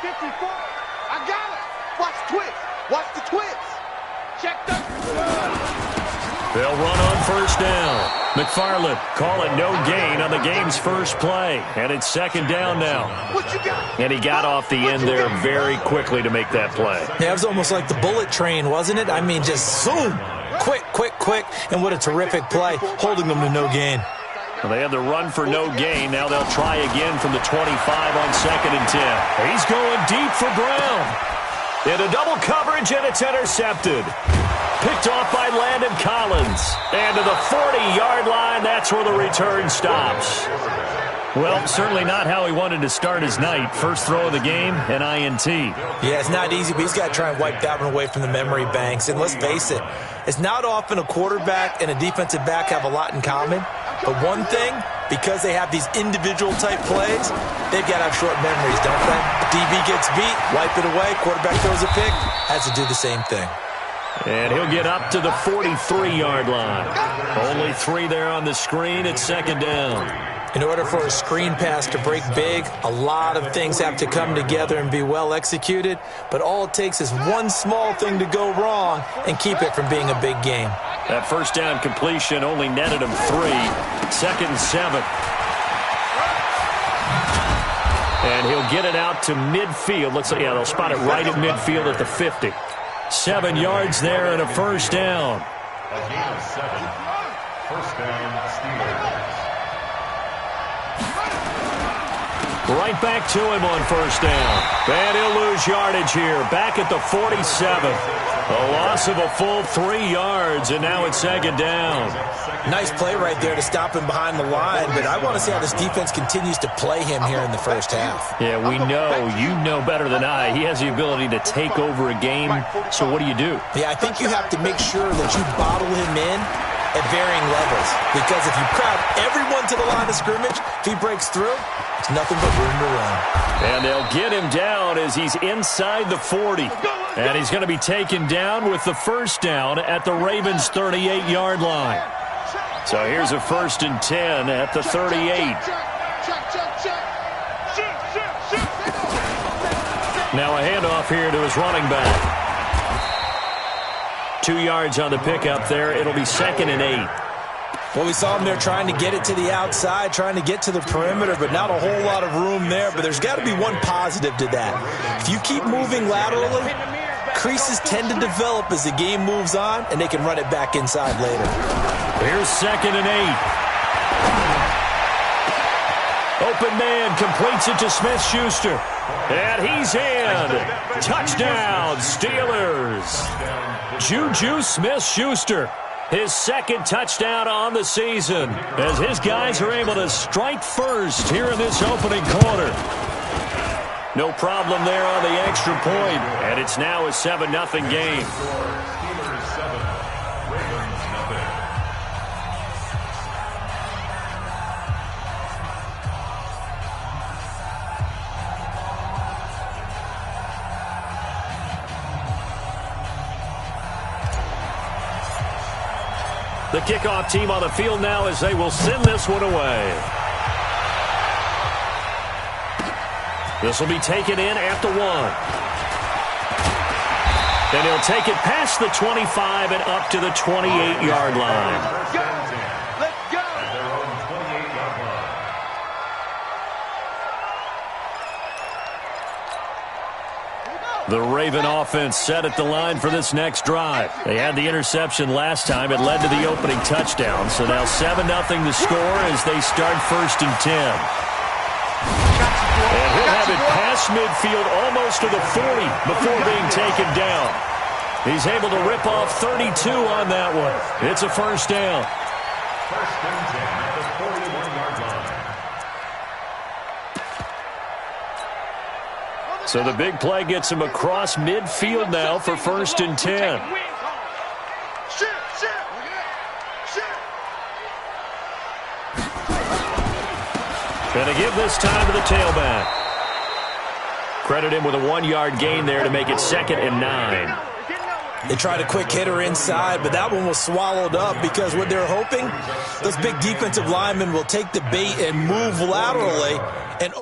I got it. Watch the twist. Watch the twist. Check the... They'll run on first down. McFarland calling no gain on the game's first play. And it's second down now. What you got? And he got off the end there very quickly to make that play. Yeah, it was almost like the bullet train, wasn't it? I mean, just zoom. Quick, quick, quick. And what a terrific play, holding them to no gain. Well, they had the run for no gain. Now they'll try again from the 25 on second and 10. He's going deep for Brown. Into double coverage, and it's intercepted. Picked off by Landon Collins. And to the 40-yard line, that's where the return stops. Well, certainly not how he wanted to start his night. First throw of the game, an INT. Yeah, it's not easy, but he's got to try and wipe that one away from the memory banks. And let's face it, it's not often a quarterback and a defensive back have a lot in common. But one thing, because they have these individual-type plays, they've got to have short memories, don't they? DB gets beat, wipe it away, quarterback throws a pick, has to do the same thing. And he'll get up to the 43-yard line. Only 3 there on the screen. It's second down. In order for a screen pass to break big, a lot of things have to come together and be well executed, but all it takes is one small thing to go wrong and keep it from being a big game. That first down completion only netted him 3. Second and 7. And he'll get it out to midfield. Looks like, yeah, they'll spot it right at midfield at the 50. 7 yards there and a first down. A gain of 7. First down, Steelers. Right back to him on first down. And he'll lose yardage here. Back at the 47. A loss of a full 3 yards, and now it's second down. Nice play right there to stop him behind the line, but I want to see how this defense continues to play him here in the first half. Yeah, we know. You know better than I. He has the ability to take over a game, so what do you do? Yeah, I think you have to make sure that you bottle him in at varying levels, because if you crowd everyone to the line of scrimmage, if he breaks through, it's nothing but room to run. And they'll get him down as he's inside the 40. And he's going to be taken down with the first down at the Ravens' 38-yard line. So here's a first and 10 at the 38. Now a handoff here to his running back. 2 yards on the pickup there. It'll be second and 8. Well, we saw him there trying to get it to the outside, trying to get to the perimeter, but not a whole lot of room there. But there's got to be one positive to that. If you keep moving laterally, creases tend to develop as the game moves on, and they can run it back inside later. Here's second and 8. Open man completes it to Smith-Schuster. And he's in. Touchdown, Steelers. Juju Smith-Schuster. His second touchdown on the season as his guys are able to strike first here in this opening quarter. No problem there on the extra point, and it's now a 7-0 game. Steelers 7, Ravens nothing. The kickoff team on the field now as they will send this one away. This will be taken in at the 1. And he'll take it past the 25 and up to the 28-yard line. Let's go. At their own 28-yard line. The Raven offense set at the line for this next drive. They had the interception last time. It led to the opening touchdown. So now 7-0 the score as they start first and 10. And he'll have it past midfield almost to the 40 before being taken down. He's able to rip off 32 on that one. It's a first down. First and 10 at the 41-yard line. So the big play gets him across midfield now for first and 10. And to give this time to the tailback. Credit him with a 1-yard gain there to make it second and 9. They tried a quick hitter inside, but that one was swallowed up because what they're hoping, those big defensive linemen will take the bait and move laterally and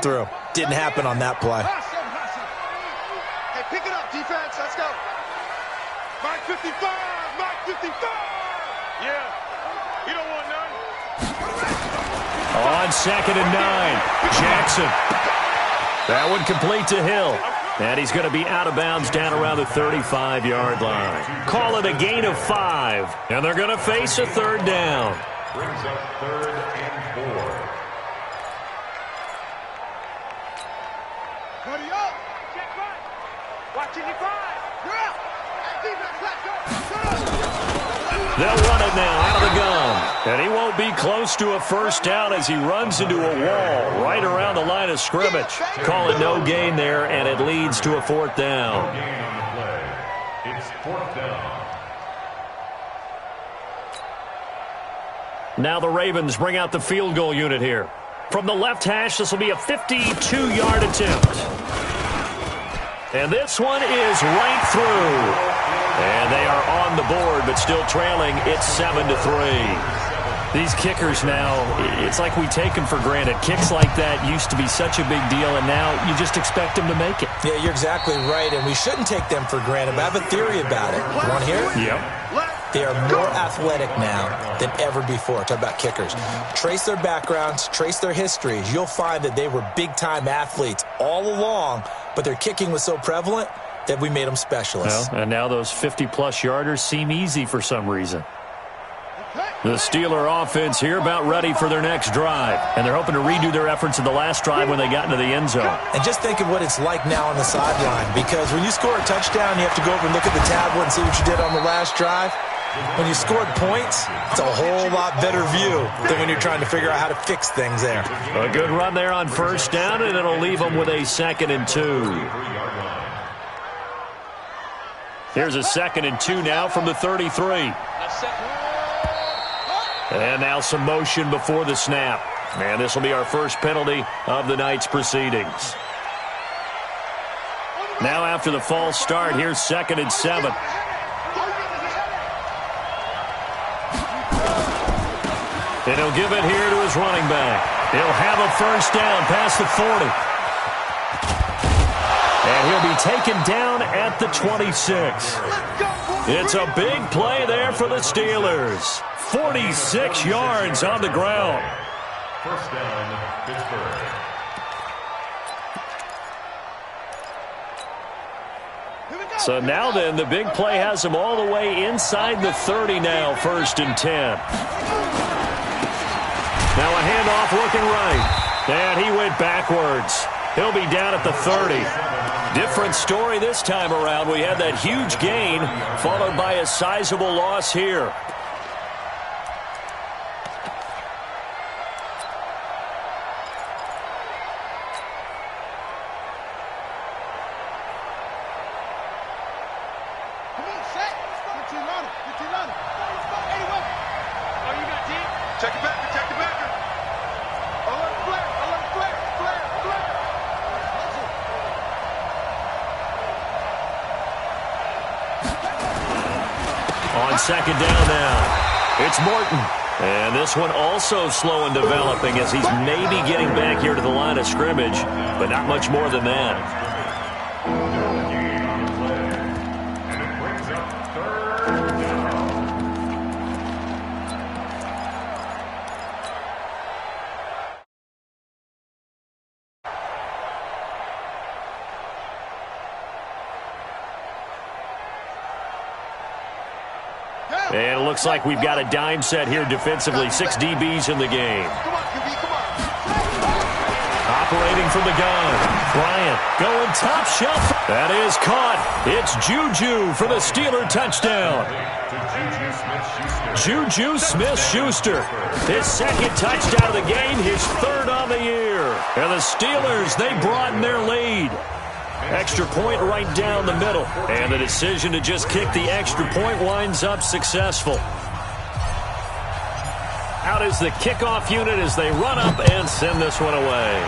through. Didn't happen on that play. Hey, pick it up, defense. Let's go. Mark 55. Mark 55. Yeah. You don't want none. On 2nd and 9, Jackson. That one complete to Hill. And he's going to be out of bounds down around the 35-yard line. Call it a gain of 5. And they're going to face a 3rd down. Brings up 3rd and 4. Buddy up. Check right. Watching your five. You're out. Hey, defense, let's go. They'll run it now out of the gun. And he won't be close to a 1st down as he runs into a wall right around the line of scrimmage. Call it no gain there, and it leads to a 4th down. No gain on the play. It's 4th down. Now the Ravens bring out the field goal unit here. From the left hash, this will be a 52-yard attempt. And this one is right through. And they are on the board, but still trailing. It's 7-3. These kickers now, it's like we take them for granted. Kicks like that used to be such a big deal, and now you just expect them to make it. Yeah, you're exactly right, and we shouldn't take them for granted. But I have a theory about it. You want to hear it? Yep. They are more athletic now than ever before. Talk about kickers. Trace their backgrounds, trace their histories. You'll find that they were big-time athletes all along, but their kicking was so prevalent that we made them specialists. Well, and now those 50-plus yarders seem easy for some reason. The Steeler offense here about ready for their next drive. And they're hoping to redo their efforts in the last drive when they got into the end zone. And just think of what it's like now on the sideline. Because when you score a touchdown, you have to go over and look at the tablet and see what you did on the last drive. When you scored points, it's a whole lot better view than when you're trying to figure out how to fix things there. A good run there on 1st down, and it'll leave them with a 2nd and 2. Here's a 2nd and 2 now from the 33. And now some motion before the snap. And this will be our first penalty of the night's proceedings. Now after the false start, here's 2nd and 7. And he'll give it here to his running back. He'll have a 1st down past the 40. And he'll be taken down at the 26. It's a big play there for the Steelers. 46 yards on the ground. 1st down, Pittsburgh. So now then, the big play has them all the way inside the 30 now, 1st and 10. Now a handoff looking right. And he went backwards. He'll be down at the 30. Different story this time around. We had that huge gain followed by a sizable loss here. Check it back. Check it back. Alert flare. Alert flare. Flare. Flare. On 2nd down now, it's Morton. And this one also slow in developing as he's maybe getting back here to the line of scrimmage, but not much more than that. And it looks like we've got a dime set here defensively. 6 DBs in the game. Come on, QB, come on. Operating from the gun. Bryant going top shelf. That is caught. It's Juju for the Steeler touchdown. Juju Smith-Schuster. His 2nd touchdown of the game, his 3rd on the year. And the Steelers, they broaden their lead. Extra point right down the middle. And the decision to just kick the extra point winds up successful. Out is the kickoff unit as they run up and send this one away.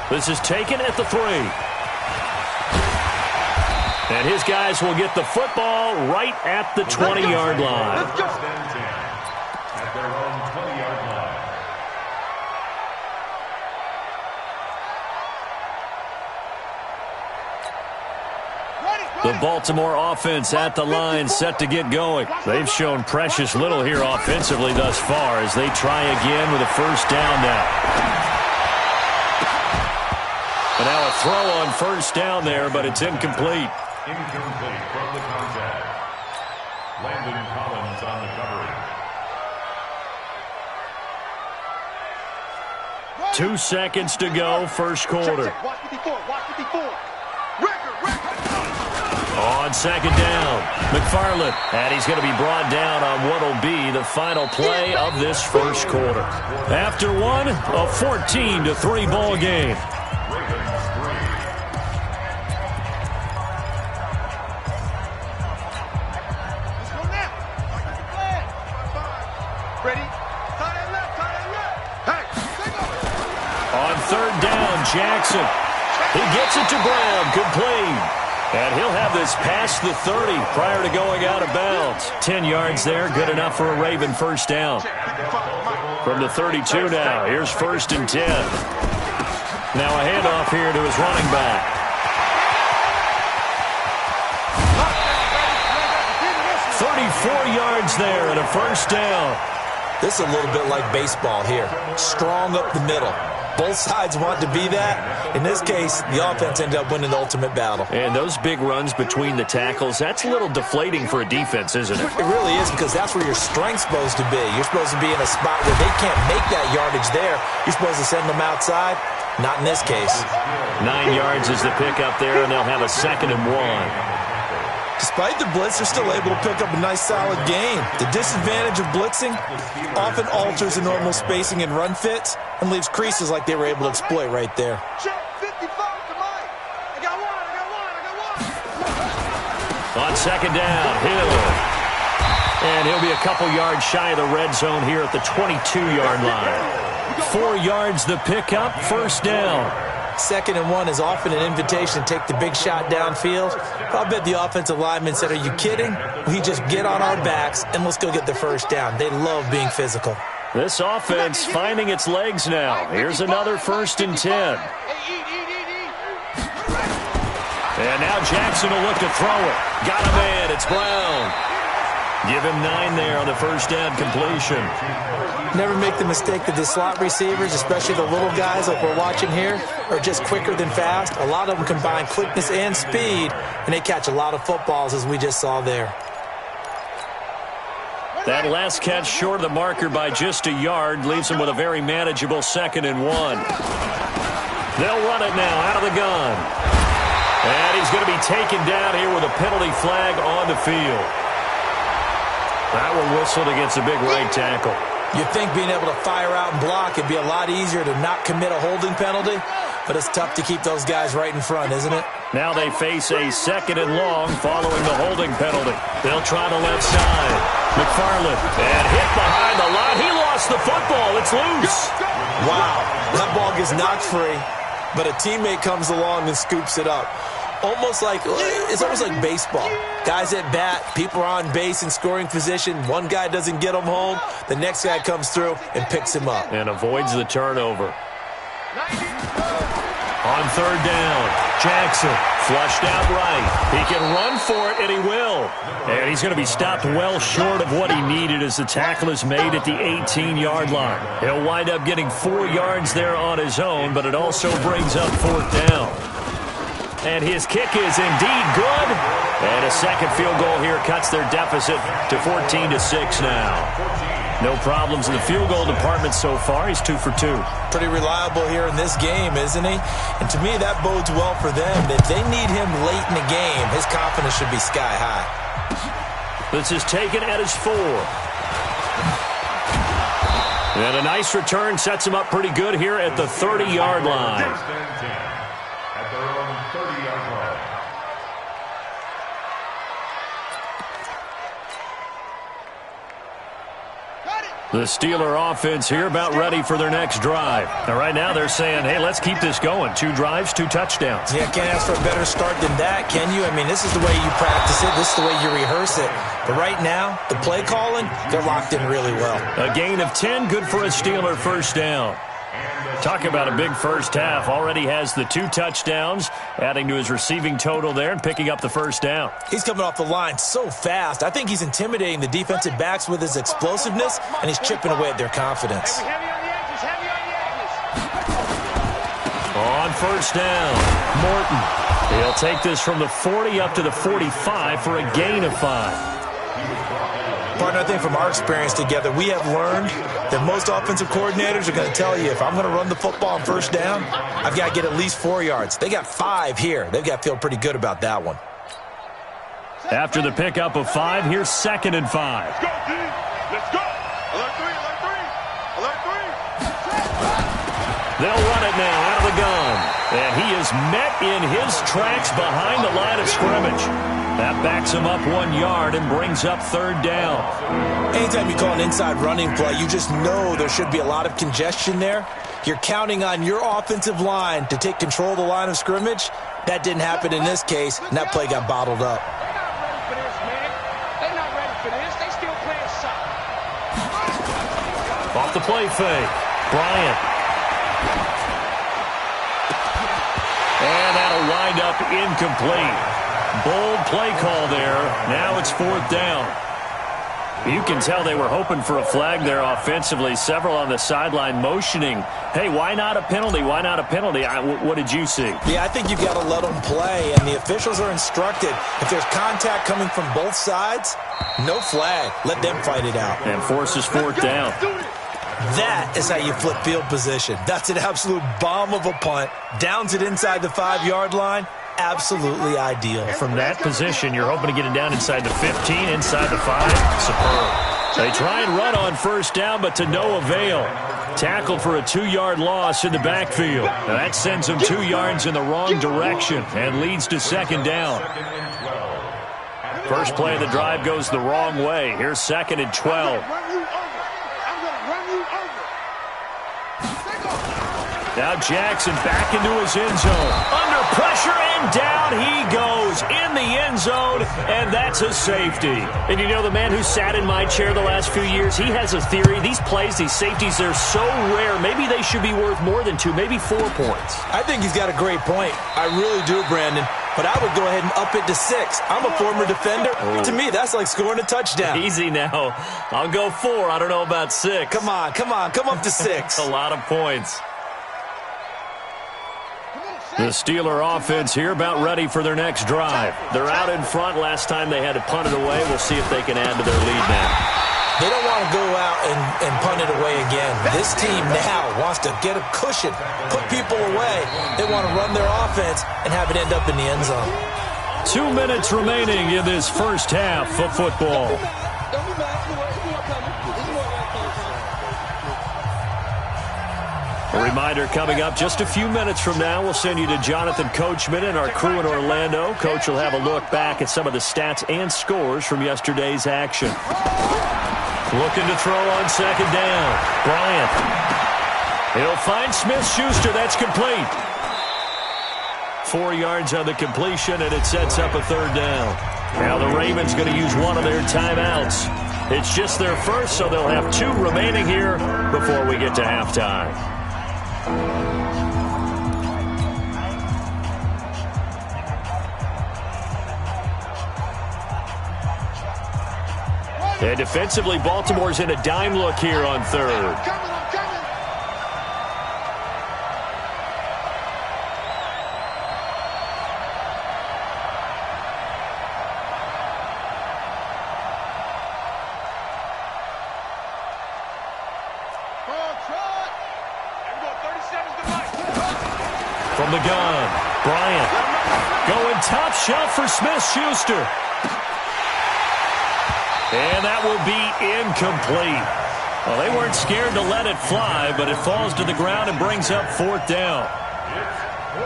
This is taken at the 3. And his guys will get the football right at the 20-yard line. Let's go. At their own 20-yard line. The Baltimore offense at the line, set to get going. They've shown precious little here offensively thus far as they try again with a first down now. And now a throw on first down there, but it's incomplete. Incomplete from the contact. Landon Collins on the coverage. 2 seconds to go, first quarter. Watch 54, watch 54. On second down, McFarland, and he's going to be brought down on what will be the final play of this first quarter. After one, a 14-3 ball game. On third down, Jackson. He gets it to Brown, complete. And he'll have this past the 30 prior to going out of bounds. 10 yards there, good enough for a Raven first down. From the 32 now, here's first and 10. Now a handoff here to his running back. Yards there and a first down. This is a little bit like baseball here. Strong up the middle. Both sides want to be that. In this case, the offense ended up winning the ultimate battle. And those big runs between the tackles, that's a little deflating for a defense, isn't it? It really is, because that's where your strength's supposed to be. You're supposed to be in a spot where they can't make that yardage there. You're supposed to send them outside. Not in this case. 9 yards is the pickup there, and they'll have a 2nd and 1. Despite the blitz, they're still able to pick up a nice, solid gain. The disadvantage of blitzing often alters the normal spacing and run fits and leaves creases like they were able to exploit right there. On second down, Hill. And he'll be a couple yards shy of the red zone here at the 22-yard line. 4 yards the pickup, first down. 2nd and 1 is often an invitation to take the big shot downfield. I'll bet the offensive lineman said, are you kidding? We just get on our backs and let's go get the first down. They love being physical. This offense finding its legs now. Here's another 1st and 10. And now Jackson will look to throw it. Got a man. It's Brown. Give him 9 there on the first down completion. Never make the mistake that the slot receivers, especially the little guys like we're watching here, are just quicker than fast. A lot of them combine quickness and speed, and they catch a lot of footballs, as we just saw there. That last catch short of the marker by just a yard leaves him with a very manageable 2nd and 1. They'll run it now out of the gun. And he's going to be taken down here with a penalty flag on the field. That one whistled against a big right tackle. You'd think being able to fire out and block it'd be a lot easier to not commit a holding penalty, but it's tough to keep those guys right in front, isn't it? Now they face a 2nd and long following the holding penalty. They'll try the left side. McFarland, and hit behind the line. He lost the football. It's loose. Wow, that ball gets knocked free, but a teammate comes along and scoops it up. It's almost like baseball. Guys at bat, people are on base in scoring position. One guy doesn't get him home. The next guy comes through and picks him up. And avoids the turnover. On third down, Jackson flushed out right. He can run for it, and he will. And he's going to be stopped well short of what he needed as the tackle is made at the 18-yard line. He'll wind up getting 4 yards there on his own, but it also brings up 4th down. And his kick is indeed good. And a second field goal here cuts their deficit to 14-6 now. No problems in the field goal department so far. He's 2 for 2. Pretty reliable here in this game, isn't he? And to me, that bodes well for them. If they need him late in the game, his confidence should be sky high. This is taken at his 4. And a nice return sets him up pretty good here at the 30-yard line. The Steeler offense here about ready for their next drive. Now, right now they're saying, hey, let's keep this going. 2 drives, 2 touchdowns. Yeah, can't ask for a better start than that, can you? I mean, this is the way you practice it. This is the way you rehearse it. But right now, the play calling, they're locked in really well. A gain of 10, good for a Steeler first down. And the Talk about a big first half. Already has the 2 touchdowns, adding to his receiving total there and picking up the first down. He's coming off the line so fast. I think he's intimidating the defensive backs with his explosiveness, and he's chipping away at their confidence. On first down, Morton. He'll take this from the 40 up to the 45 for a gain of 5. Partner, I think from our experience together, we have learned that most offensive coordinators are going to tell you, if I'm going to run the football on first down, I've got to get at least 4 yards. They got 5 here. They've got to feel pretty good about that one. After the pickup of 5, here's 2nd and 5. Let's go, D. Let's go. Alert 3, alert 3. Alert 3. They'll run it now out of the gun. And he is met in his tracks behind the line of scrimmage. That backs him up 1 yard and brings up 3rd down. Anytime you call an inside running play, you just know there should be a lot of congestion there. You're counting on your offensive line to take control of the line of scrimmage. That didn't happen in this case, and that play got bottled up. Off the play fake. Bryant. And that'll wind up incomplete. Bold play call there. Now it's 4th down. You can tell they were hoping for a flag there offensively. Several on the sideline motioning, hey, why not a penalty? Why not a penalty? What did you see? Yeah, I think you've got to let them play, and the officials are instructed. If there's contact coming from both sides, no flag. Let them fight it out. And forces 4th down. That is how you flip field position. That's an absolute bomb of a punt. Downs it inside the 5-yard line. Absolutely ideal. From that position, you're hoping to get it down inside the 15, inside the 5. Superb. They try and run on first down, but to no avail. Tackled for a 2-yard loss in the backfield. Now that sends them 2 yards in the wrong direction and leads to 2nd down. First play of the drive goes the wrong way. Here's 2nd and 12. Now Jackson back into his end zone. Under pressure and down he goes in the end zone, and that's a safety. And you know, the man who sat in my chair the last few years, he has a theory. These plays, these safeties, they're so rare. Maybe they should be worth more than 2, maybe 4 points. I think he's got a great point. I really do, Brandon. But I would go ahead and up it to 6. I'm a former defender. Oh. To me, that's like scoring a touchdown. Easy now. I'll go 4. I don't know about 6. Come on. Come up to 6. A lot of points. The Steeler offense here about ready for their next drive. They're out in front. Last time they had to punt it away. We'll see if they can add to their lead now. They don't want to go out and punt it away again. This team now wants to get a cushion, put people away. They want to run their offense and have it end up in the end zone. 2 minutes remaining in this first half of football. A reminder coming up just a few minutes from now, we'll send you to Jonathan Coachman and our crew in Orlando. Coach will have a look back at some of the stats and scores from yesterday's action. Looking to throw on 2nd down. Bryant. He'll find Smith-Schuster. That's complete. 4 yards on the completion, and it sets up a 3rd down. Now the Ravens going to use one of their timeouts. It's just their first, so they'll have 2 remaining here before we get to halftime. And defensively, Baltimore's in a dime look here on 3rd. From the gun, Bryant going top shelf for Smith-Schuster. And that will be incomplete. Well, they weren't scared to let it fly, but it falls to the ground and brings up 4th down.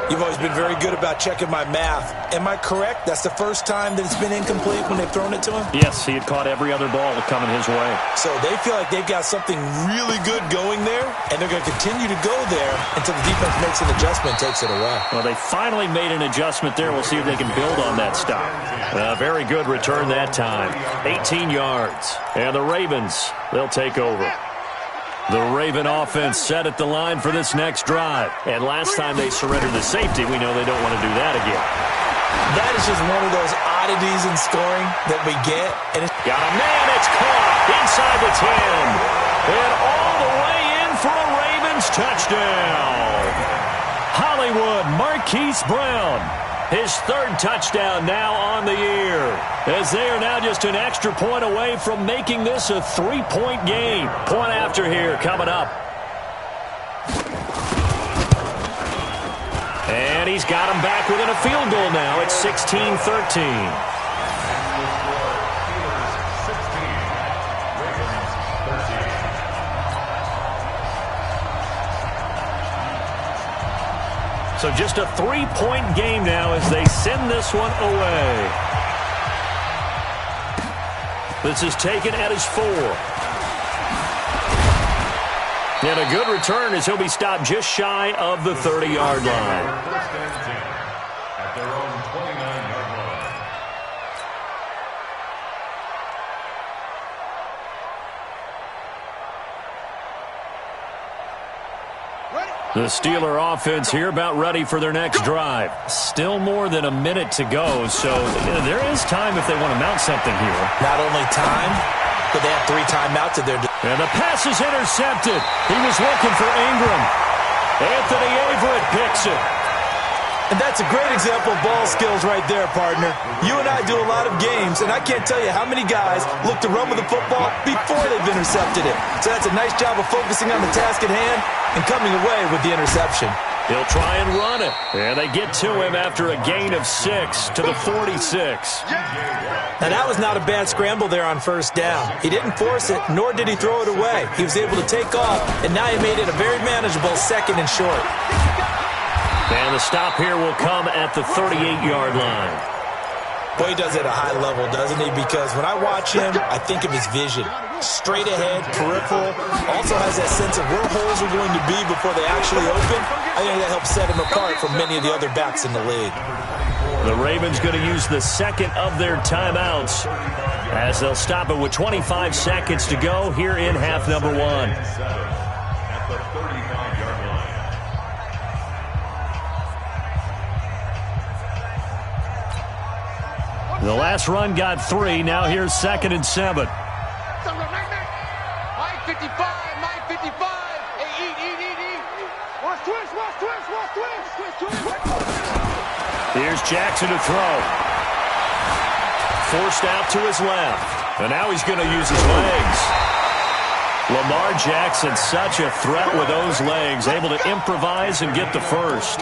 You've always been very good about checking my math. Am I correct? That's the first time that it's been incomplete when they've thrown it to him? Yes, he had caught every other ball coming his way. So they feel like they've got something really good going there, and they're going to continue to go there until the defense makes an adjustment and takes it away. Well, they finally made an adjustment there. We'll see if they can build on that stop. Very good return that time. 18 yards. And the Ravens, they'll take over. The Raven offense set at the line for this next drive. And last time they surrendered the safety, we know they don't want to do that again. That is just one of those oddities in scoring that we get. And got a man, it's caught inside the 10. And all the way in for a Ravens touchdown. Hollywood Marquise Brown. His third touchdown now on the year, as they are now just an extra point away from making this a 3-point game. Point after here coming up. And he's got him back within a field goal now. It's 16-13. So just a 3-point game now as they send this one away. This is taken at his 4. And a good return as he'll be stopped just shy of the 30-yard line. At their own 29-yard line. The Steeler offense here about ready for their next drive. Still more than a minute to go, so there is time if they want to mount something here. Not only time, but they have 3 timeouts at their... And the pass is intercepted. He was looking for Ingram. Anthony Averett picks it. And that's a great example of ball skills right there, partner. You and I do a lot of games, and I can't tell you how many guys look to run with the football before they've intercepted it. So that's a nice job of focusing on the task at hand and coming away with the interception. He'll try and run it. And they get to him after a gain of 6 to the 46. Now, that was not a bad scramble there on first down. He didn't force it, nor did he throw it away. He was able to take off, and now he made it a very manageable 2nd and short. And the stop here will come at the 38-yard line. Boy, he does it at a high level, doesn't he? Because when I watch him, I think of his vision. Straight ahead, peripheral. Also has that sense of where holes are going to be before they actually open. I think that helps set him apart from many of the other backs in the league. The Ravens going to use the second of their timeouts as they'll stop it with 25 seconds to go here in half number 1. At the 35-yard line. The last run got 3. Now here's 2nd and 7. Mike 55, Mike 55. Hey, eat. Watch twist. Here's Jackson to throw. Forced out to his left. And now he's going to use his legs. Lamar Jackson, such a threat with those legs, able to improvise and get the first.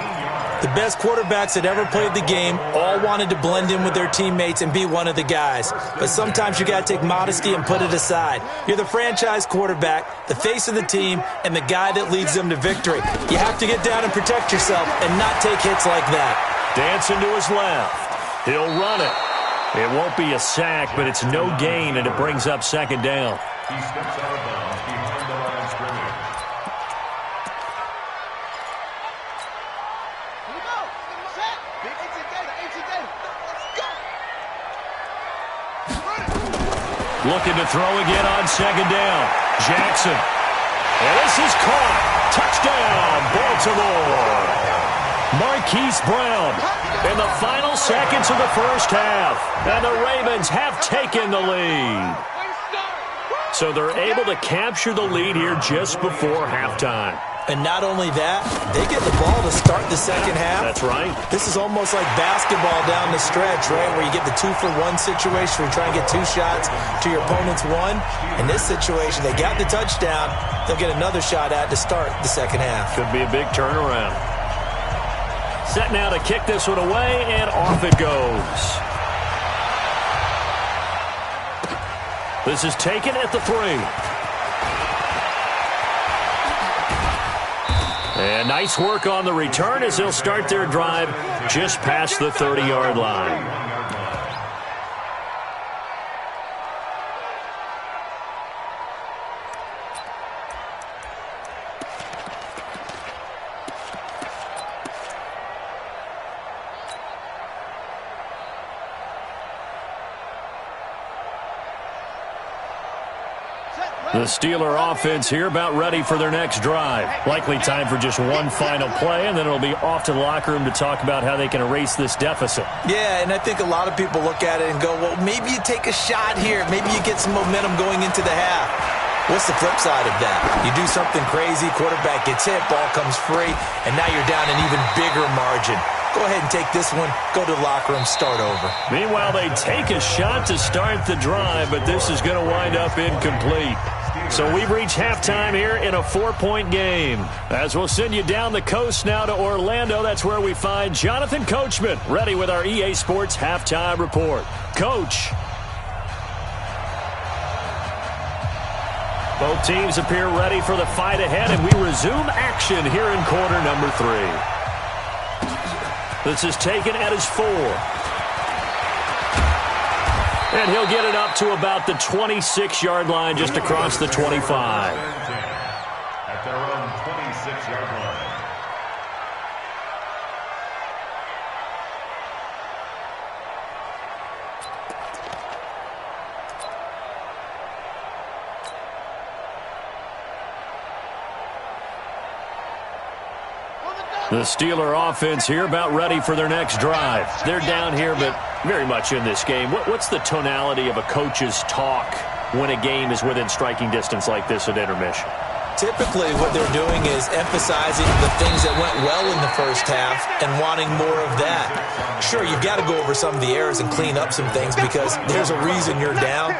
The best quarterbacks that ever played the game all wanted to blend in with their teammates and be one of the guys. But sometimes you got to take modesty and put it aside. You're the franchise quarterback, the face of the team, and the guy that leads them to victory. You have to get down and protect yourself and not take hits like that. Dancing to his left. He'll run it. It won't be a sack, but it's no gain, and it brings up 2nd down. He steps out of bounds behind the line of scrimmage. Looking to throw again on 2nd down. Jackson. And this is caught. Touchdown, Baltimore. Marquise Brown in the final seconds of the first half. And the Ravens have taken the lead. So they're able to capture the lead here just before halftime. And not only that, they get the ball to start the second half. That's right. This is almost like basketball down the stretch, right, where you get the 2-for-1 situation where you try and get 2 shots to your opponent's 1. In this situation, they got the touchdown. They'll get another shot at to start the second half. Could be a big turnaround. Set now to kick this one away, and off it goes. This is taken at the 3. And nice work on the return as they'll start their drive just past the 30-yard line. Set, The Steeler offense here about ready for their next drive. Likely time for just one final play, and then it'll be off to the locker room to talk about how they can erase this deficit. Yeah, and I think a lot of people look at it and go, well, maybe you take a shot here. Maybe you get some momentum going into the half. What's the flip side of that? You do something crazy, quarterback gets hit, ball comes free, and now you're down an even bigger margin. Go ahead and take this one, go to the locker room, start over. Meanwhile, they take a shot to start the drive, but this is going to wind up incomplete. So we've reached halftime here in a 4-point game. As we'll send you down the coast now to Orlando, that's where we find Jonathan Coachman, ready with our EA Sports Halftime Report. Coach. Both teams appear ready for the fight ahead, and we resume action here in quarter number 3. This is taken at his 4. And he'll get it up to about the 26-yard line, just across the 25. At their own 26-yard line. The Steeler offense here about ready for their next drive. They're down here, but very much in this game. What's the tonality of a coach's talk when a game is within striking distance like this at intermission? Typically, what they're doing is emphasizing the things that went well in the first half and wanting more of that. Sure, you've got to go over some of the errors and clean up some things because there's a reason you're down.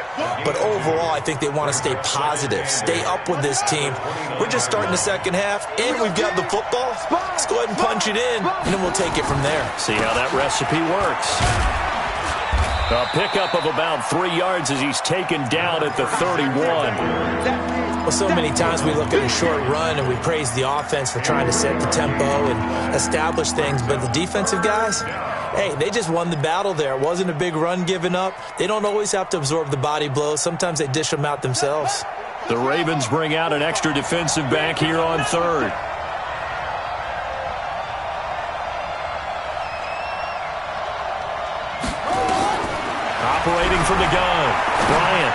But overall, I think they want to stay positive, stay up with this team. We're just starting the second half, and we've got the football. Let's go ahead and punch it in, and then we'll take it from there. See how that recipe works. A pickup of about 3 yards as he's taken down at the 31. Well, so many times we look at a short run and we praise the offense for trying to set the tempo and establish things, but the defensive guys, hey, they just won the battle there. It wasn't a big run given up. They don't always have to absorb the body blows. Sometimes they dish them out themselves. The Ravens bring out an extra defensive back here on third. Operating from the gun, Bryant.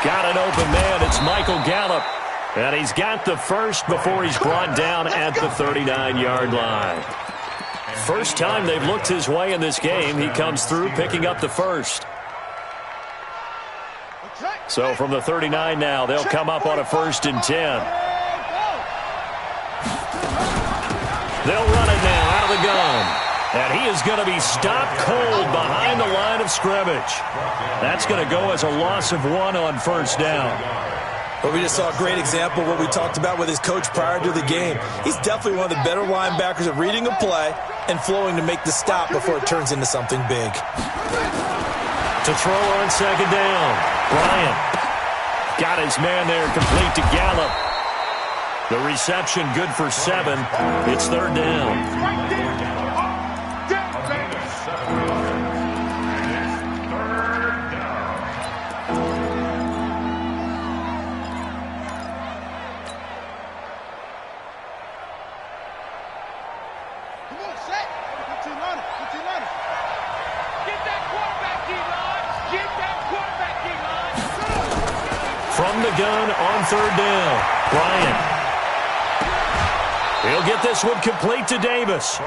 Got an open man. It's Michael Gallup. And he's got the first before he's brought down at the 39-yard line. First time they've looked his way in this game. He comes through picking up the first. So from the 39 now, they'll come up on a 1st and 10. They'll run it now out of the gun. And he is going to be stopped cold behind the line of scrimmage. That's going to go as a loss of 1 on 1st down. But we just saw a great example of what we talked about with his coach prior to the game. He's definitely one of the better linebackers at reading a play and flowing to make the stop before it turns into something big. To throw on 2nd down, Bryant got his man there complete to Gallup. The reception good for 7. It's 3rd down. From the gun on 3rd down, Bryant. He'll get this one complete to Davis.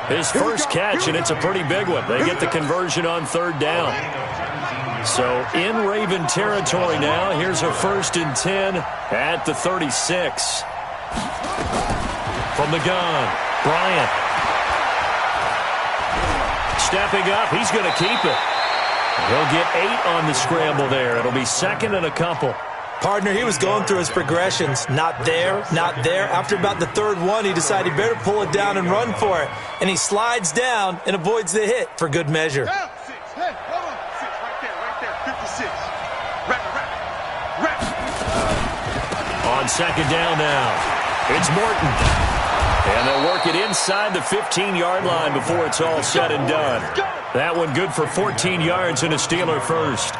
His first catch, and it's a pretty big one. They get the conversion on 3rd down. So in Raven territory now. Here's a 1st and 10 at the 36. From the gun, Bryant. Stepping up, he's going to keep it. He'll get 8 on the scramble there. It'll be 2nd and a couple. Partner, he was going through his progressions. Not there, not there. After about the 3rd one, he decided he better pull it down and run for it. And he slides down and avoids the hit for good measure. Down 6. Hey, hold on. 6, right there. 56. Wrap. On 2nd down now, it's Morton. And they'll work it inside the 15-yard line before it's all said and done. That one good for 14 yards and a Steeler first.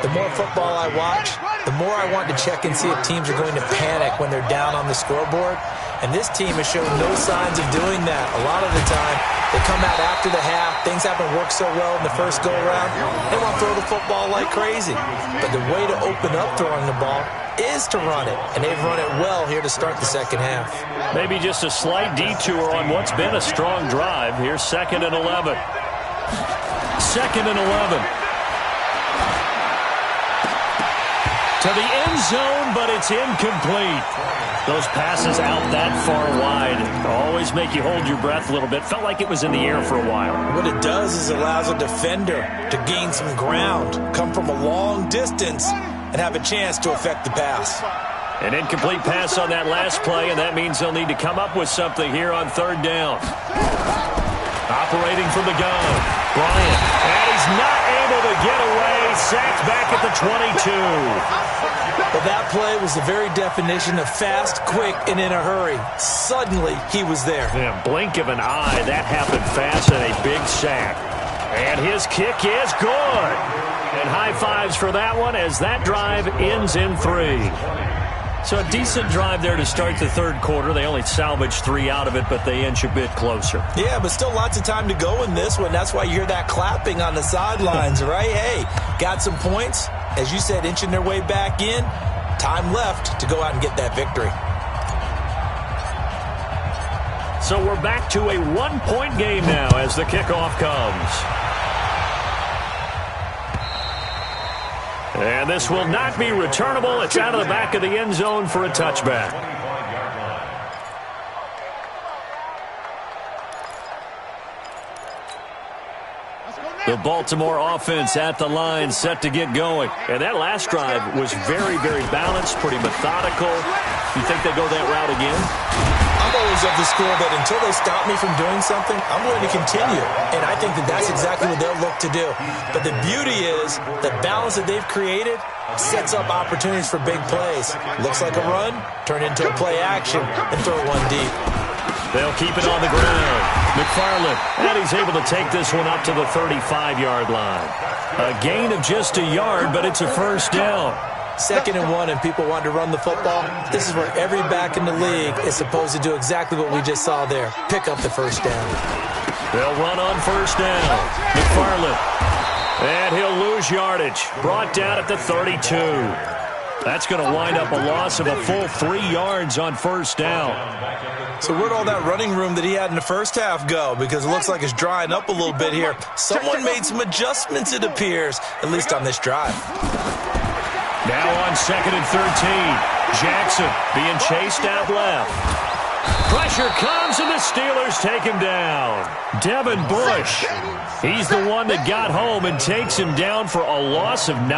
The more football I watch, the more I want to check and see if teams are going to panic when they're down on the scoreboard. And this team has shown no signs of doing that. A lot of the time, they come out after the half. Things haven't worked so well in the first go-around. They want to throw the football like crazy. But the way to open up throwing the ball is to run it. And they've run it well here to start the second half. Maybe just a slight detour on what's been a strong drive. Here's 2nd and 11. 2nd and 11. To the end zone, but it's incomplete. Those passes out that far wide always make you hold your breath a little bit. Felt like it was in the air for a while. What it does is allows a defender to gain some ground, come from a long distance, and have a chance to affect the pass. An incomplete pass on that last play, and that means they'll need to come up with something here on 3rd down. Operating from the gun, Bryant, and he's not able to get away. Sacked back at the 22. But that play was the very definition of fast, quick, and in a hurry. Suddenly, he was there. In a blink of an eye, that happened fast and a big sack. And his kick is good. And high fives for that one as that drive ends in 3. So a decent drive there to start the 3rd quarter. They only salvaged 3 out of it, but they inch a bit closer. Yeah, but still lots of time to go in this one. That's why you hear that clapping on the sidelines, right? Hey, got some points. As you said, inching their way back in. Time left to go out and get that victory. So we're back to a 1-point game now as the kickoff comes. And this will not be returnable. It's out of the back of the end zone for a touchback. The Baltimore offense at the line, set to get going. And that last drive was very, very balanced, pretty methodical. You think they go that route again? I'm always of the school that until they stop me from doing something, I'm going to continue. And I think that that's exactly what they'll look to do. But the beauty is the balance that they've created sets up opportunities for big plays. Looks like a run, turn into a play action, and throw one deep. They'll keep it on the ground. McFarland, and he's able to take this one up to the 35-yard line. A gain of just a yard, but it's a first down. 2nd and 1 and people want to run the football. This is where every back in the league is supposed to do exactly what we just saw there. Pick up the first down. They'll run on first down. McFarland. And he'll lose yardage. Brought down at the 32. That's going to wind up a loss of a full 3 yards on first down. So where'd all that running room that he had in the first half go? Because it looks like it's drying up a little bit here. Someone made some adjustments, it appears, at least on this drive. Now on 2nd and 13. Jackson being chased out left. Pressure comes, and the Steelers take him down. Devin Bush, he's the one that got home and takes him down for a loss of 9.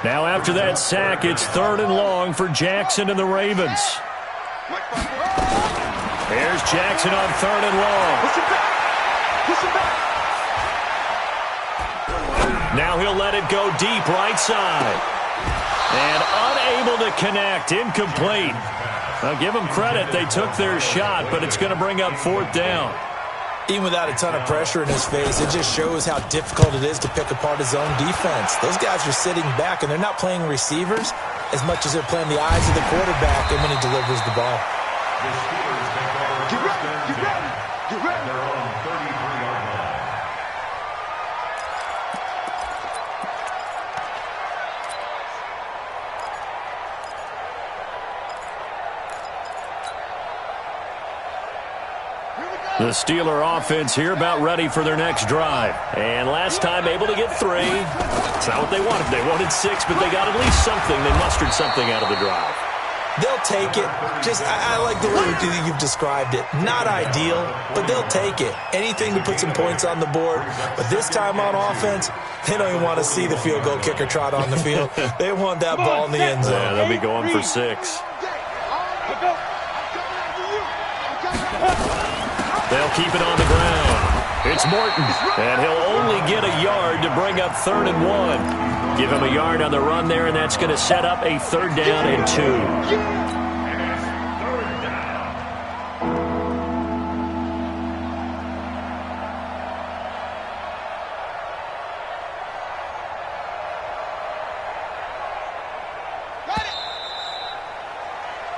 Now after that sack, it's 3rd and long for Jackson and the Ravens. Here's Jackson on 3rd and long. Now he'll let it go deep right side. And unable to connect, incomplete. Now give them credit, they took their shot, but it's going to bring up 4th down. Even without a ton of pressure in his face, it just shows how difficult it is to pick apart his own defense. Those guys are sitting back, and they're not playing receivers as much as they're playing the eyes of the quarterback and when he delivers the ball. Get ready. Their own 33-yard line. The Steeler offense here about ready for their next drive. And last time able to get 3. It's not what they wanted. They wanted 6, but they got at least something. They mustered something out of the drive. They'll take it. I like the way you've described it. Not ideal, but they'll take it. Anything to put some points on the board. But this time on offense, they don't even want to see the field goal kicker trot on the field. They want that ball in the end zone. Yeah, they'll be going for 6. They'll keep it on the ground. It's Morton, and he'll only get a yard to bring up 3rd and 1. Give him a yard on the run there, and that's going to set up a 3rd down and 2.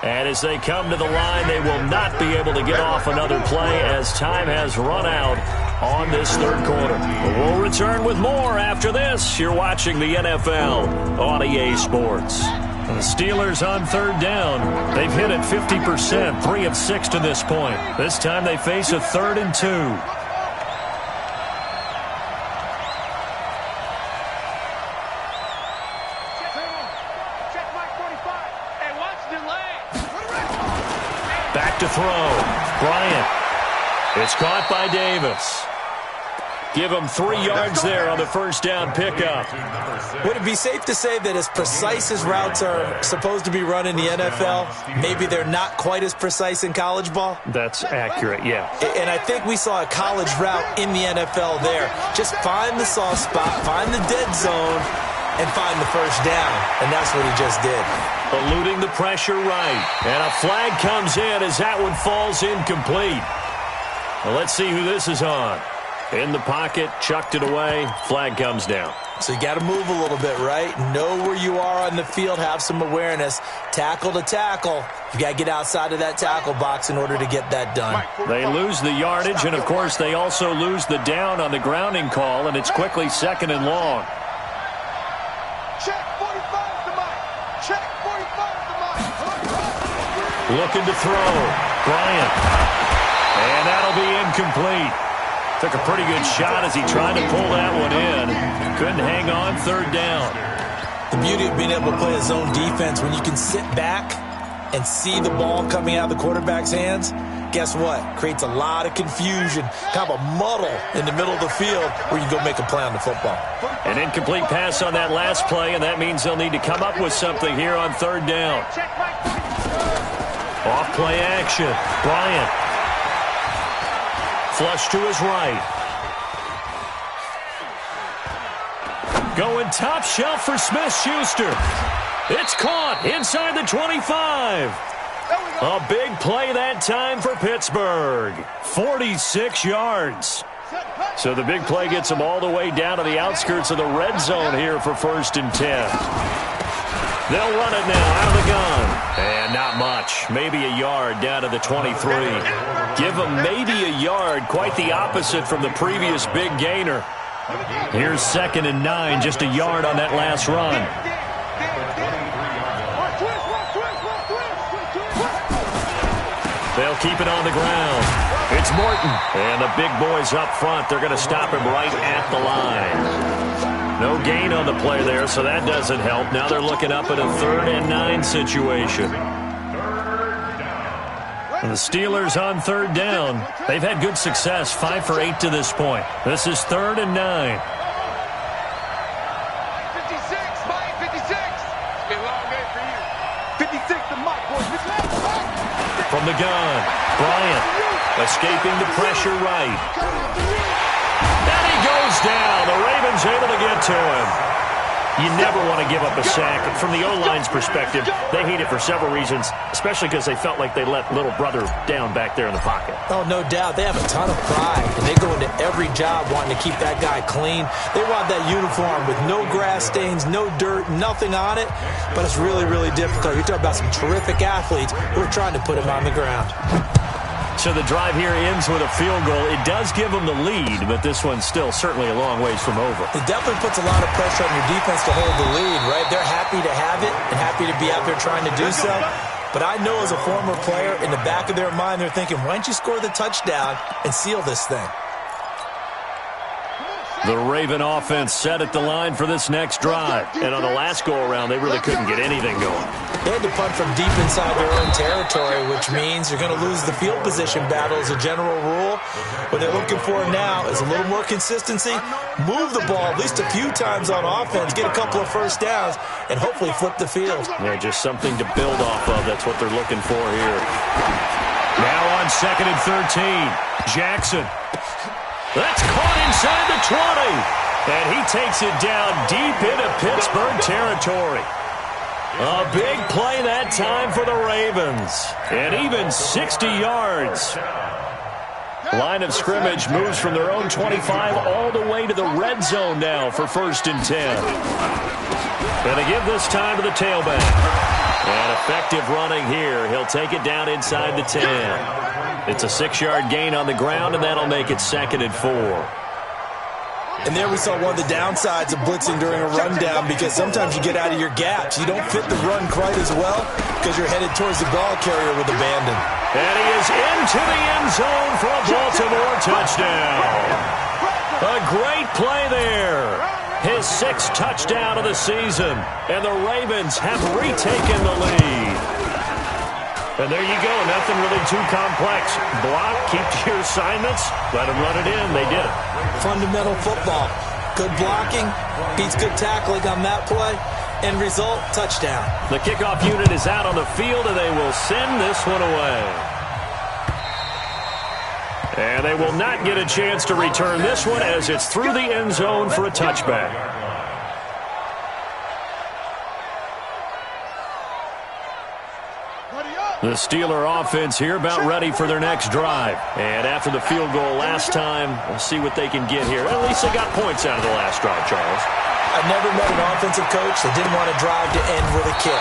And as they come to the line, they will not be able to get off another play as time has run out on this third quarter. We'll return with more after this. You're watching the NFL on EA Sports. The Steelers on third down. They've hit it 50%, 3 of 6 to this point. This time they face a 3rd and 2. Back to throw. Bryant. It's caught by Davis. Give him 3 yards there on the first down pickup. Would it be safe to say that as precise as routes are supposed to be run in the NFL, maybe they're not quite as precise in college ball? That's accurate, yeah. And I think we saw a college route in the NFL there. Just find the soft spot, find the dead zone, and find the first down. And that's what he just did. Eluding the pressure right. And a flag comes in as that one falls incomplete. Well, let's see who this is on. In the pocket, chucked it away, flag comes down. So you got to move a little bit, right? Know where you are on the field, have some awareness. Tackle to tackle. You got to get outside of that tackle box in order to get that done. They lose the yardage, and of course they also lose the down on the grounding call, and it's quickly 2nd and long. Check 45 to Mike. Check 45 to Mike. Looking to throw. Bryant. And that'll be incomplete. Took a pretty good shot as he tried to pull that one in. Couldn't hang on 3rd down. The beauty of being able to play a zone defense when you can sit back and see the ball coming out of the quarterback's hands, guess what? Creates a lot of confusion, kind of a muddle in the middle of the field where you go make a play on the football. An incomplete pass on that last play, and that means they'll need to come up with something here on 3rd down. Off play action. Bryant. Flush to his right. Going top shelf for Smith-Schuster. It's caught inside the 25. A big play that time for Pittsburgh. 46 yards. So the big play gets them all the way down to the outskirts of the red zone here for 1st and 10. They'll run it now out of the gun. And not much. Maybe a yard down to the 23. Give them maybe a yard. Quite the opposite from the previous big gainer. Here's 2nd and 9. Just a yard on that last run. They'll keep it on the ground. It's Morton. And the big boys up front. They're going to stop him right at the line. No gain on the play there, so that doesn't help. Now they're looking up at a 3rd and 9 situation. And the Steelers on 3rd down. They've had good success, 5 for 8 to this point. This is 3rd and 9. 56, Mike, 56. It's been a long day for you. 56 to Mike, boys. From the gun, Bryant escaping the pressure right. And he goes down. The Ravens able to get to him. You never want to give up a sack. From the O-line's perspective, they hate it for several reasons, especially because they felt like they let little brother down back there in the pocket. Oh, no doubt. They have a ton of pride, and they go into every job wanting to keep that guy clean. They want that uniform with no grass stains, no dirt, nothing on it, but it's really, really difficult. You're talking about some terrific athletes who are trying to put him on the ground. So the drive here ends with a field goal. It does give them the lead, but this one's still certainly a long ways from over. It definitely puts a lot of pressure on your defense to hold the lead, right? They're happy to have it and happy to be out there trying to do so. But I know as a former player, in the back of their mind, they're thinking, why don't you score the touchdown and seal this thing? The Raven offense set at the line for this next drive. And on the last go-around, they really couldn't get anything going. They had to punt from deep inside their own territory, which means you're going to lose the field position battle as a general rule. What they're looking for now is a little more consistency, move the ball at least a few times on offense, get a couple of first downs, and hopefully flip the field. Yeah, just something to build off of. That's what they're looking for here. Now on 2nd and 13, Jackson. That's caught inside the 20. And he takes it down deep into Pittsburgh territory. A big play that time for the Ravens. And even 60 yards. Line of scrimmage moves from their own 25 all the way to the red zone now for 1st and 10. And they give this time to the tailback. And effective running here. He'll take it down inside the 10. It's a 6-yard gain on the ground, and that'll make it 2nd and 4. And there we saw one of the downsides of blitzing during a rundown, because sometimes you get out of your gaps. You don't fit the run quite as well because you're headed towards the ball carrier with abandon. And he is into the end zone for a Baltimore touchdown. A great play there. His 6th touchdown of the season. And the Ravens have retaken the lead. And there you go. Nothing really too complex. Block, keep to your assignments, let them run it in. They did it. Fundamental football. Good blocking, beats good tackling on that play. End result, touchdown. The kickoff unit is out on the field, and they will send this one away. And they will not get a chance to return this one as it's through the end zone for a touchback. The Steeler offense here about ready for their next drive. And after the field goal last time, we'll see what they can get here. At least they got points out of the last drive, Charles. I've never met an offensive coach that didn't want to drive to end with a kick.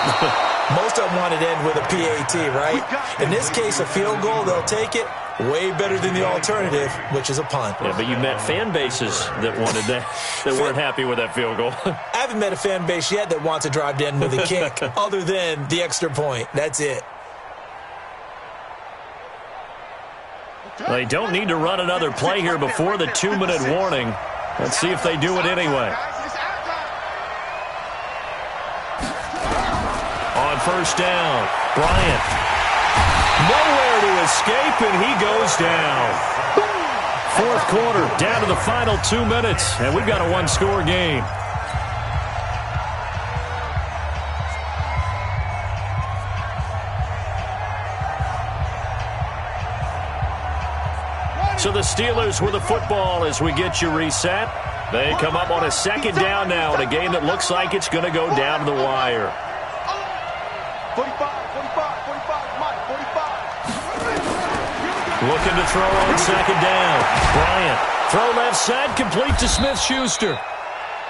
Most of them wanted to end with a PAT, right? In this case, a field goal, they'll take it. Way better than the alternative, which is a punt. Yeah, but you met fan bases that wanted that weren't happy with that field goal. I haven't met a fan base yet that wants to drive to end with a kick, other than the extra point. That's it. They don't need to run another play here before the 2-minute warning. Let's see if they do it anyway. On first down, Bryant. Nowhere to escape, and he goes down. 4th quarter, down to the final 2 minutes, and we've got a 1-score game. So the Steelers with the football as we get you reset. They come up on a 2nd down now in a game that looks like it's going to go down to the wire. 45, 45, Mike, 45. Looking to throw on 2nd down. Bryant, throw left side, complete to Smith-Schuster.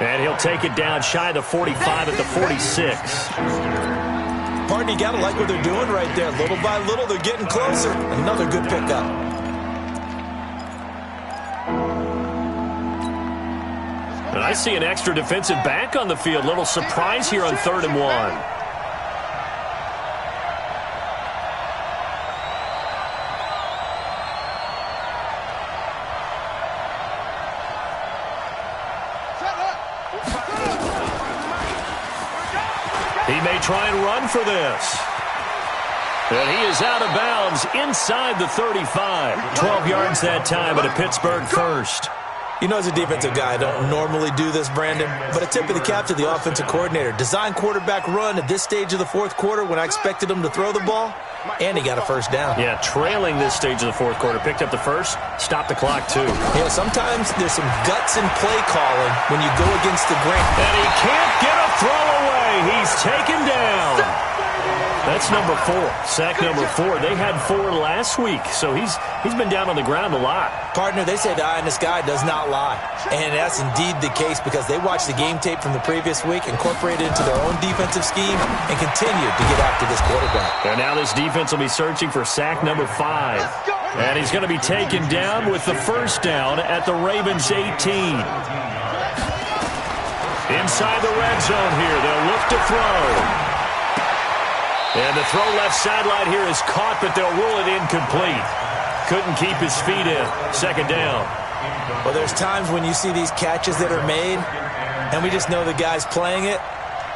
And he'll take it down shy of the 45 at the 46. Pardon, you got to like what they're doing right there. Little by little, they're getting closer. Another good pickup. And I see an extra defensive back on the field. Little surprise here on 3rd and 1. He may try and run for this. And he is out of bounds inside the 35. 12 yards that time at a Pittsburgh first. You know, as a defensive guy, I don't normally do this, Brandon, but a tip of the cap to the offensive coordinator. Design quarterback run at this stage of the 4th quarter when I expected him to throw the ball, and he got a first down. Yeah, trailing this stage of the 4th quarter. Picked up the first, stopped the clock, too. Yeah, sometimes there's some guts in play calling when you go against the grain. And he can't get a throw away. He's taken down. That's number 4, sack number 4. They had 4 last week, so he's been down on the ground a lot. Partner, they say the eye in the sky does not lie. And that's indeed the case because they watched the game tape from the previous week, incorporated it into their own defensive scheme, and continued to get after this quarterback. And now this defense will be searching for sack number 5. And he's going to be taken down with the first down at the Ravens 18. Inside the red zone here, they'll look to throw. And the throw left sideline here is caught, but they'll rule it incomplete. Couldn't keep his feet in. 2nd down. Well, there's times when you see these catches that are made, and we just know the guys playing it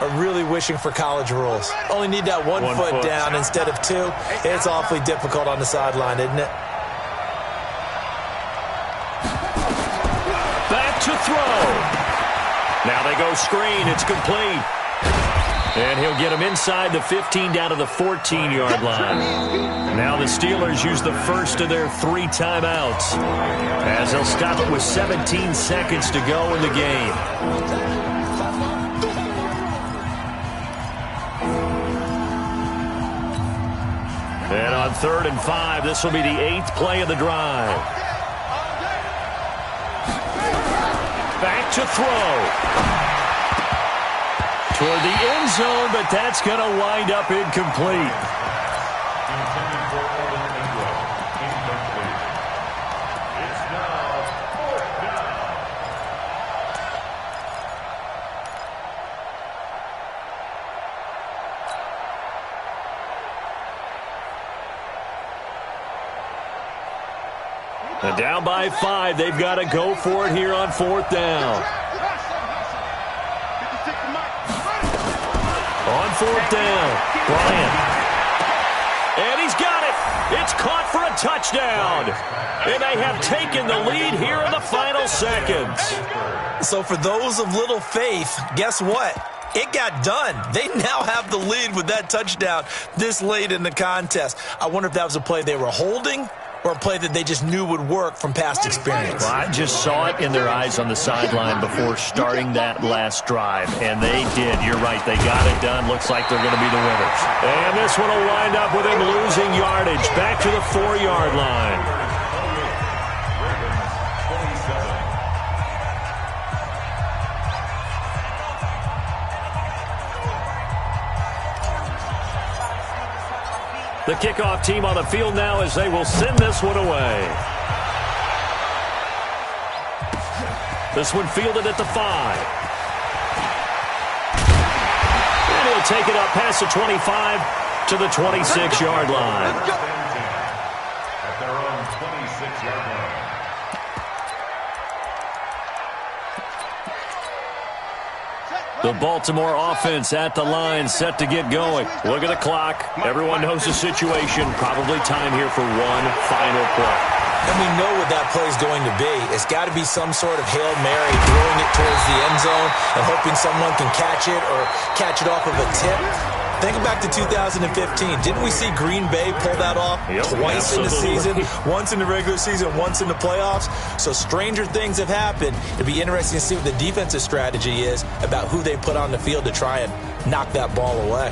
are really wishing for college rules. Only need that one foot down instead of 2. It's awfully difficult on the sideline, isn't it? Back to throw. Now they go screen. It's complete. And he'll get him inside the 15 down to the 14-yard line. Now the Steelers use the first of their 3 timeouts as they'll stop it with 17 seconds to go in the game. And on 3rd and 5, this will be the 8th play of the drive. Back to throw. toward the end zone, but that's going to wind up incomplete. Intended for Evan Ingram. Incomplete. It's now 4th down. And down by 5. They've got to go for it here on 4th down. On 4th down, Bryant. And he's got it. It's caught for a touchdown. And they have taken the lead here in the final seconds. So for those of little faith, guess what? It got done. They now have the lead with that touchdown this late in the contest. I wonder if that was a play they were holding or a play that they just knew would work from past experience. Well, I just saw it in their eyes on the sideline before starting that last drive, and they did. You're right. They got it done. Looks like they're going to be the winners. And this one will wind up with him losing yardage back to the 4-yard line. The kickoff team on the field now as they will send this one away. This one fielded at the 5. And he'll take it up past the 25 to the 26-yard line. At their own 26-yard line. The Baltimore offense at the line, set to get going. Look at the clock. Everyone knows the situation. Probably time here for one final play. And we know what that play is going to be. It's got to be some sort of Hail Mary, throwing it towards the end zone and hoping someone can catch it or catch it off of a tip. Think back to 2015. Didn't we see Green Bay pull that off twice in the season? Once in the regular season, once in the playoffs. So stranger things have happened. It'll be interesting to see what the defensive strategy is about who they put on the field to try and knock that ball away.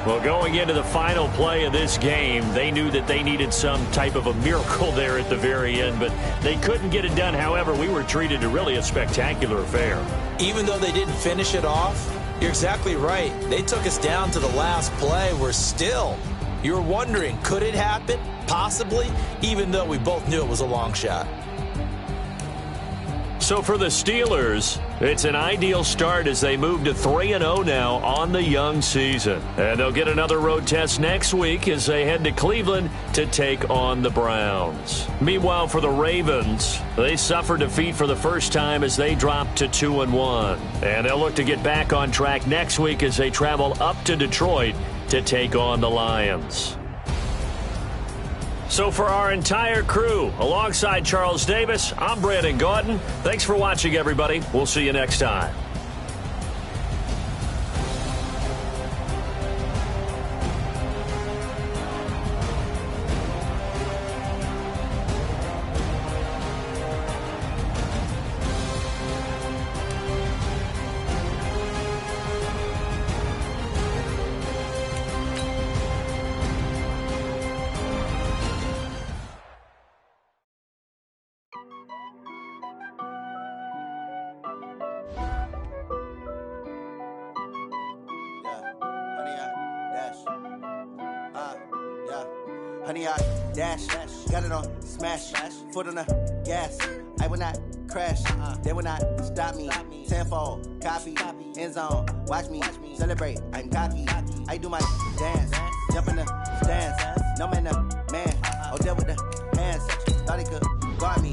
Well, going into the final play of this game, they knew that they needed some type of a miracle there at the very end, but they couldn't get it done. However, we were treated to really a spectacular affair. Even though they didn't finish it off, you're exactly right. They took us down to the last play. We're still, you're wondering, could it happen? Possibly, even though we both knew it was a long shot. So for the Steelers, it's an ideal start as they move to 3-0 now on the young season. And they'll get another road test next week as they head to Cleveland to take on the Browns. Meanwhile, for the Ravens, they suffered defeat for the first time as they dropped to 2-1. And they'll look to get back on track next week as they travel up to Detroit to take on the Lions. So for our entire crew, alongside Charles Davis, I'm Brandon Gaudin. Thanks for watching, everybody. We'll see you next time. Honey, I dash, got it on smash, foot on the gas. I will not crash, they will not stop me. Tenfold, copy, end zone, watch me celebrate. I'm cocky, I do my dance, jump in the stands. No man, man, oh, there with the hands. Thought he could guard me.